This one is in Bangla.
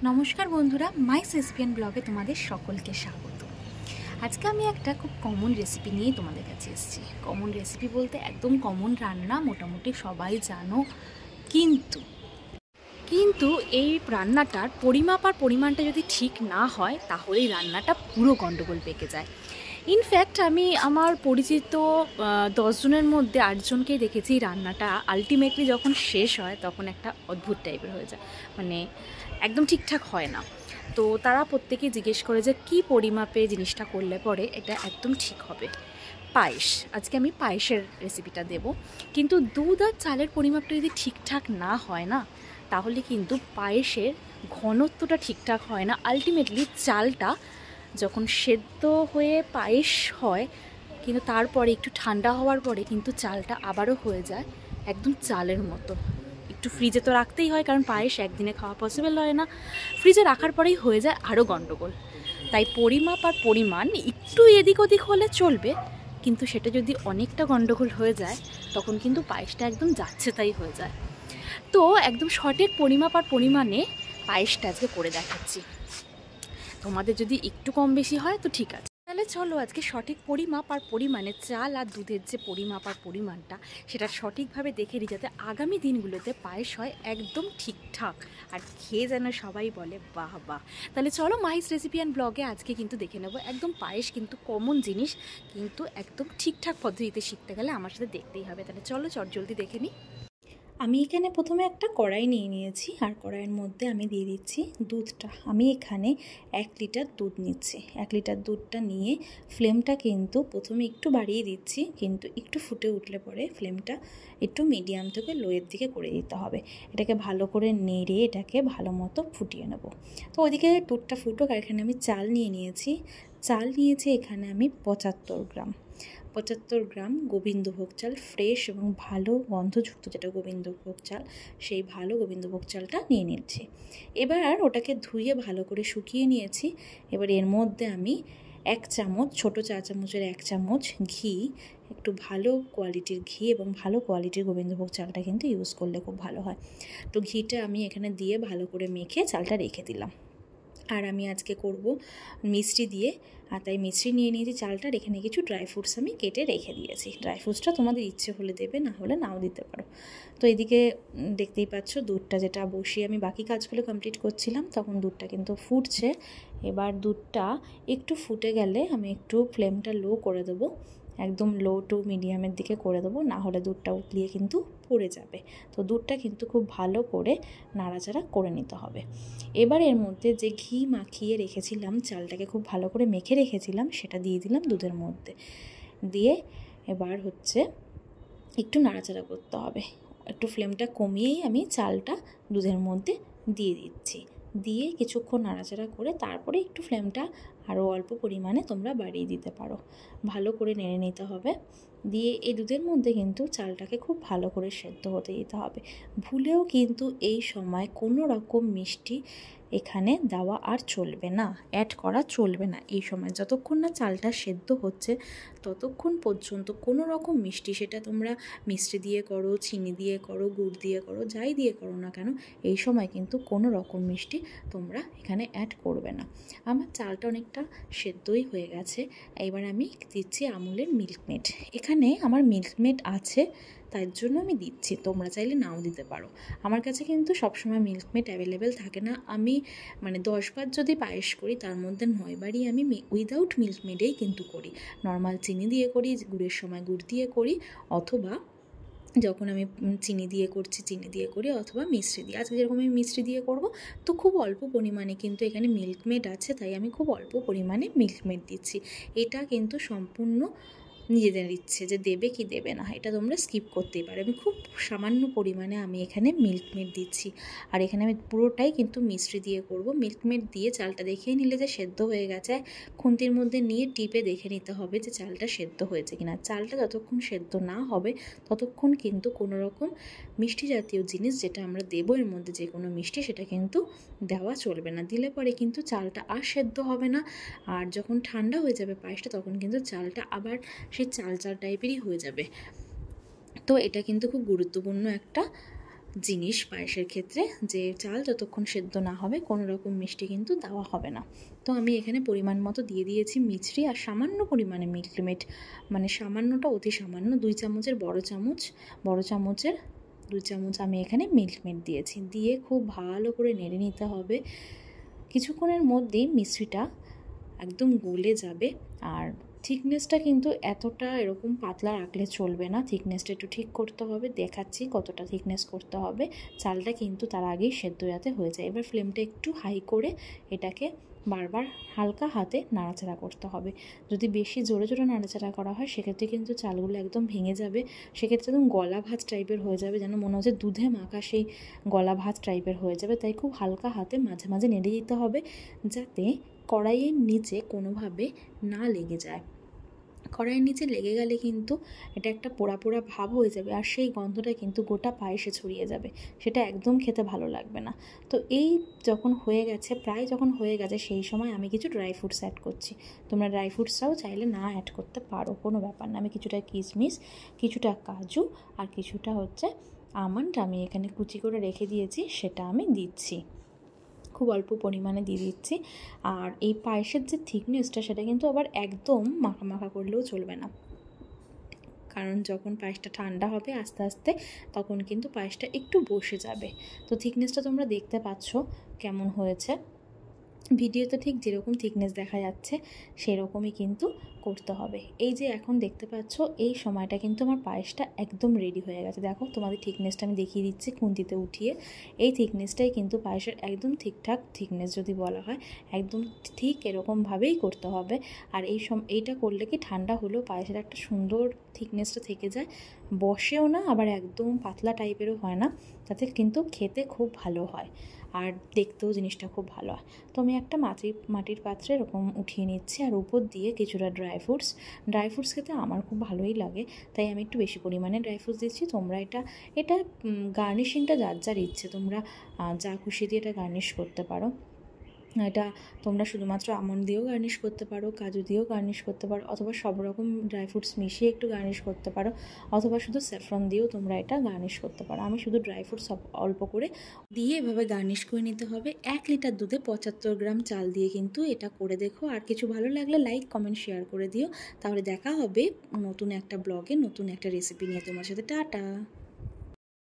नमस्कार बंधुरा माइस रेसिपি ब्लगे तुम्हारे सकल के स्वागत। आज के आमी एक खूब कमन रेसिपि नहीं तुम्हारे काছে এসেছি। कमन रेसिपि बोलते एकदम कमन रान्ना मोटामुटी सबाई जानो, किन्तु किन्तु এই রান্নাটার পরিমাপ আর পরিমাণটা যদি ঠিক না হয় তাহলেই রান্নাটা পুরো গন্ডগোল পেকে যায়। ইনফ্যাক্ট আমি আমার পরিচিত 10 জনের মধ্যে 8 জনকেই দেখেছি রান্নাটা আলটিমেটলি যখন শেষ হয় তখন একটা অদ্ভুত টাইপের হয়ে যায়, মানে একদম ঠিকঠাক হয় না। তো তারা প্রত্যেকেই জিজ্ঞেস করে যে কী পরিমাপে জিনিসটা করলে পরে এটা একদম ঠিক হবে। পায়েস, আজকে আমি পায়েসের রেসিপিটা দেব, কিন্তু দুধ আর চালের পরিমাপটা যদি ঠিকঠাক না হয় না তাহলে কিন্তু পায়েসের ঘনত্বটা ঠিকঠাক হয় না। আলটিমেটলি চালটা যখন সেদ্ধ হয়ে পায়েস হয় কিন্তু তারপরে একটু ঠান্ডা হওয়ার পরে কিন্তু চালটা আবারও হয়ে যায় একদম চালের মতো। একটু ফ্রিজে তো রাখতেই হয়, কারণ পায়েস একদিনে খাওয়া পসিবল হয় না, ফ্রিজে রাখার পরেই হয়ে যায় আরও গন্ডগোল। তাই পরিমাপ আর পরিমাণ একটু এদিক ওদিক হলে চলবে, কিন্তু সেটা যদি অনেকটা গন্ডগোল হয়ে যায় তখন কিন্তু পায়েসটা একদম যাচ্ছে তাই হয়ে যায়। তো একদম সঠিক পরিমাপ আর পরিমাণে পায়েসটা আজকে করে দেখাচ্ছি। তোমাদের যদি একটু কম বেশি হয় তো ঠিক আছে, তাহলে চলো আজকে সঠিক পরিমাপ আর পরিমাণে চাল আর দুধের যে পরিমাপ আর পরিমাণটা সেটা সঠিকভাবে দেখে নিই, যাতে আগামী দিনগুলোতে পায়েস হয় একদম ঠিকঠাক আর খেয়ে যেন সবাই বলে বাহ বাহ। তাহলে চলো মাইস রেসিপি অ্যান্ড ব্লগে আজকে কিন্তু দেখে নেবো একদম পায়েস, কিন্তু কমন জিনিস, কিন্তু একদম ঠিকঠাক পদ্ধতিতে শিখতে গেলে আমার সাথে দেখতেই হবে। তাহলে চলো চটজলদি দেখে নিই। আমি এখানে প্রথমে একটা কড়াই নিয়ে নিয়েছি, আর কড়াইয়ের মধ্যে আমি দিয়ে দিচ্ছি দুধটা। আমি এখানে 1 লিটার দুধ নিচ্ছি। 1 লিটার দুধটা নিয়ে ফ্লেমটা কিন্তু প্রথমে একটু বাড়িয়ে দিচ্ছি, কিন্তু একটু ফুটে উঠলে পরে ফ্লেমটা একটু মিডিয়াম থেকে লোয়ের দিকে করে দিতে হবে। এটাকে ভালো করে নেড়ে এটাকে ভালো মতো ফুটিয়ে নেব। তো ওইদিকে দুধটা ফুটুক, আর এখানে আমি চাল নিয়ে নিয়েছি। চাল নিয়েছি এখানে আমি 75 গ্রাম গোবিন্দভোগ চাল, ফ্রেশ এবং ভালো গন্ধযুক্ত যেটা গোবিন্দভোগ চাল, সেই ভালো গোবিন্দভোগ চালটা নিয়ে নিচ্ছি। এবার ওটাকে ধুয়ে ভালো করে শুকিয়ে নিয়েছি। এবার এর মধ্যে আমি 1 চামচ, ছোটো চা চামচের 1 চামচ ঘি, একটু ভালো কোয়ালিটির ঘি এবং ভালো কোয়ালিটির গোবিন্দভোগ চালটা কিন্তু ইউজ করলে খুব ভালো হয়। তো ঘিটা আমি এখানে দিয়ে ভালো করে মেখে চালটা রেখে দিলাম। আর আমি আজকে করব মিষ্টি দিয়ে, আর তাই মিষ্টি নিয়ে নিয়েছি চালটা। এখানে কিছু ড্রাই ফ্রুটস আমি কেটে রেখে দিয়েছি। ড্রাই ফ্রুটসটা তোমাদের ইচ্ছে হলে দেবে, না হলে নাও দিতে পারো। তো এদিকে দেখতেই পাচ্ছ দুধটা যেটা বসিয়ে আমি বাকি কাজগুলো কমপ্লিট করছিলাম, তখন দুধটা কিন্তু ফুটছে। এবার দুধটা একটু ফুটে গেলে আমি একটু ফ্লেমটা লো করে দেবো, একদম লো টু মিডিয়ামের দিকে করে দেবো, না হলে দুধটা উতলিয়ে কিন্তু পড়ে যাবে। তো দুধটা কিন্তু খুব ভালো করে নাড়াচাড়া করে নিতে হবে। এবার এর মধ্যে যে ঘি মাখিয়ে রেখেছিলাম, চালটাকে খুব ভালো করে মেখে রেখেছিলাম, সেটা দিয়ে দিলাম দুধের মধ্যে। দিয়ে এবার হচ্ছে একটু নাড়াচাড়া করতে হবে। একটু ফ্লেমটা কমিয়েই আমি চালটা দুধের মধ্যে দিয়ে দিচ্ছি। দিয়ে কিছুক্ষণ নাড়াচাড়া করে তারপরে একটু ফ্লেমটা আরও অল্প পরিমাণে তোমরা বাড়িয়ে দিতে পারো। ভালো করে নেড়ে নিতে হবে। দিয়ে এই দুধের মধ্যে কিন্তু চালটাকে খুব ভালো করে সেদ্ধ হতে দিতে হবে। ভুলেও কিন্তু এই সময় কোনো রকম মিষ্টি এখানে দেওয়া আর চলবে না, অ্যাড করা চলবে না। এই সময় যতক্ষণ না চালটা সেদ্ধ হচ্ছে ততক্ষণ পর্যন্ত কোনো রকম মিষ্টি, সেটা তোমরা মিষ্টি দিয়ে করো, চিনি দিয়ে করো, গুড় দিয়ে করো, যাই দিয়ে করো না কেন, এই সময় কিন্তু কোনো রকম মিষ্টি তোমরা এখানে অ্যাড করবে না। আমার চালটা অনেকটা সেদ্ধই হয়ে গেছে। এবার আমি দিচ্ছি আমুলের মিল্কমেড। এখানে আমার মিল্কমেড আছে তার জন্য আমি দিচ্ছি, তোমরা চাইলে নাও দিতে পারো। আমার কাছে কিন্তু সবসময় মিল্কমেড অ্যাভেলেবেল থাকে না। আমি 10 বার যদি পায়েস করি তার মধ্যে 9 বারই আমি উইদাউট মিল্কমেডেই কিন্তু করি। নর্মাল চিনি দিয়ে করি, গুড়ের সময় গুড় দিয়ে করি, অথবা যখন আমি চিনি দিয়ে করছি চিনি দিয়ে করি, অথবা মিষ্টি দিয়ে। আজকে যেরকম আমি মিষ্টি দিয়ে করব, তো খুব অল্প পরিমাণে কিন্তু এখানে মিল্কমেড আছে, তাই আমি খুব অল্প পরিমাণে মিল্কমেড দিচ্ছি। এটা কিন্তু সম্পূর্ণ নিজেদের ইচ্ছে যে দেবে কি দেবে না, এটা তোমরা স্কিপ করতেই পারো। আমি খুব সামান্য পরিমাণে আমি এখানে মিল্কমেড দিচ্ছি। আর এখানে আমি পুরোটাই কিন্তু মিষ্টি দিয়ে করব। মিল্কমেড দিয়ে চালটা দেখিয়ে নিলে যে সেদ্ধ হয়ে গেছে, খুন্তির মধ্যে নিয়ে টিপে দেখে নিতে হবে যে চালটা সেদ্ধ হয়েছে কিনা। চালটা যতক্ষণ সেদ্ধ না হবে ততক্ষণ কিন্তু কোনো রকম মিষ্টি জাতীয় জিনিস যেটা আমরা দেবো এর মধ্যে, যে কোনো মিষ্টি, সেটা কিন্তু দেওয়া চলবে না। দিলে পরে কিন্তু চালটা আর সেদ্ধ হবে না। আর যখন ঠান্ডা হয়ে যাবে পায়েসটা, তখন কিন্তু চালটা আবার সেই চাল চাল টাইপেরই হয়ে যাবে। তো এটা কিন্তু খুব গুরুত্বপূর্ণ একটা জিনিস পায়েসের ক্ষেত্রে, যে চাল যতক্ষণ সেদ্ধ না হবে কোনো রকম মিষ্টি কিন্তু দেওয়া হবে না। তো আমি এখানে পরিমাণ মতো দিয়ে দিয়েছি মিছরি, আর সামান্য পরিমাণে মিল্কমেড, মানে সামান্যটা অতি সামান্য, 2 চামচের বড় চামচের 2 চামচ আমি এখানে মিল্কমেড দিয়েছি। দিয়ে খুব ভালো করে নেড়ে নিতে হবে। কিছুক্ষণের মধ্যেই মিশ্রিটা একদম গলে যাবে। আর থিকনেসটা কিন্তু এতটা এরকম পাতলা রাখলে চলবে না, থিকনেসটা একটু ঠিক করতে হবে। দেখাচ্ছি কতটা থিকনেস করতে হবে। চালটা কিন্তু তার আগেই সেদ্ধ যাতে হয়ে যায়। এবার ফ্লেমটা একটু হাই করে এটাকে বারবার হালকা হাতে নাড়াচাড়া করতে হবে। যদি বেশি জোরে জোরে নাড়াচাড়া করা হয় সেক্ষেত্রে কিন্তু চালগুলো একদম ভেঙে যাবে, সেক্ষেত্রে একদম গলা ভাত টাইপের হয়ে যাবে, যেন মনে হচ্ছে দুধে মাখা সেই গলা ভাত টাইপের হয়ে যাবে। তাই খুব হালকা হাতে মাঝে মাঝে নেড়ে দিতে হবে, যাতে কড়াইয়ের নিচে কোনোভাবে না লেগে যায়। কড়াইয়ের নিচে লেগে গেলে কিন্তু এটা একটা পোড়া পোড়া ভাব হয়ে যাবে, আর সেই গন্ধটা কিন্তু গোটা পায়েসে ছড়িয়ে যাবে, সেটা একদম খেতে ভালো লাগবে না। তো এই যখন হয়ে গেছে, প্রায় যখন হয়ে গেছে, সেই সময় আমি কিছু ড্রাই ফ্রুটস অ্যাড করছি। তোমরা ড্রাই ফ্রুটসটাও চাইলে না অ্যাড করতে পারো, কোনো ব্যাপার না। আমি কিছুটা কিশমিশ, কিছুটা কাজু আর কিছুটা হচ্ছে আমন্ড আমি এখানে কুচি করে রেখে দিয়েছি, সেটা আমি দিচ্ছি, খুব অল্প পরিমাণে দিয়ে দিচ্ছি। আর এই পায়েসের যে থিকনেসটা সেটা কিন্তু আবার একদম মাখা মাখা করলেও চলবে না, কারণ যখন পায়েসটা ঠান্ডা হবে আস্তে আস্তে তখন কিন্তু পায়েসটা একটু বসে যাবে। তো থিকনেসটা তোমরা দেখতে পাচ্ছ কেমন হয়েছে। ভিডিওতে ঠিক যেরকম থিকনেস দেখা যাচ্ছে সেরকমই কিন্তু করতে হবে। এই যে এখন দেখতে পাচ্ছ এই সময়টা কিন্তু আমার পায়েসটা একদম রেডি হয়ে গেছে। দেখো তোমাদের থিকনেসটা আমি দেখিয়ে দিচ্ছি খুন্তিতে উঠিয়ে। এই থিকনেসটাই কিন্তু পায়েসের একদম ঠিকঠাক থিকনেস যদি বলা হয়, একদম ঠিক এরকমভাবেই করতে হবে। আর এইটা করলে কি ঠান্ডা হলেও পায়েসের একটা সুন্দর থিকনেসটা থেকে যায়, বসেও না আবার একদম পাতলা টাইপেরও হয় না, তাতে কিন্তু খেতে খুব ভালো হয় আর দেখতেও জিনিসটা খুব ভালো হয়। তো আমি একটা মাটির পাত্রে এরকম উঠিয়ে নিচ্ছি, আর উপর দিয়ে কিছুটা ড্রাই ফ্রুটস খেতে আমার খুব ভালোই লাগে, তাই আমি একটু বেশি পরিমাণে ড্রাই ফ্রুটস দিচ্ছি। তোমরা এটা গার্নিশিংটা যার যার ইচ্ছে, তোমরা যা খুশি দিয়ে এটা গার্নিশ করতে পারো। এটা তোমরা শুধুমাত্র আমন্ড দিয়েও গার্নিশ করতে পারো, কাজু দিয়েও গার্নিশ করতে পারো, অথবা সব রকম ড্রাই ফ্রুটস মিশিয়ে একটু গার্নিশ করতে পারো, অথবা শুধু স্যাফরন দিয়েও তোমরা এটা গার্নিশ করতে পারো। আমি শুধু ড্রাই ফ্রুটস অল্প করে দিয়ে এভাবে গার্নিশ করে নিতে হবে। 1 লিটার দুধে 75 গ্রাম চাল দিয়ে কিন্তু এটা করে দেখো। আর কিছু ভালো লাগলে লাইক, কমেন্ট, শেয়ার করে দিও। তাহলে দেখা হবে নতুন একটা ব্লগে নতুন একটা রেসিপি নিয়ে তোমার সাথে। টাটা।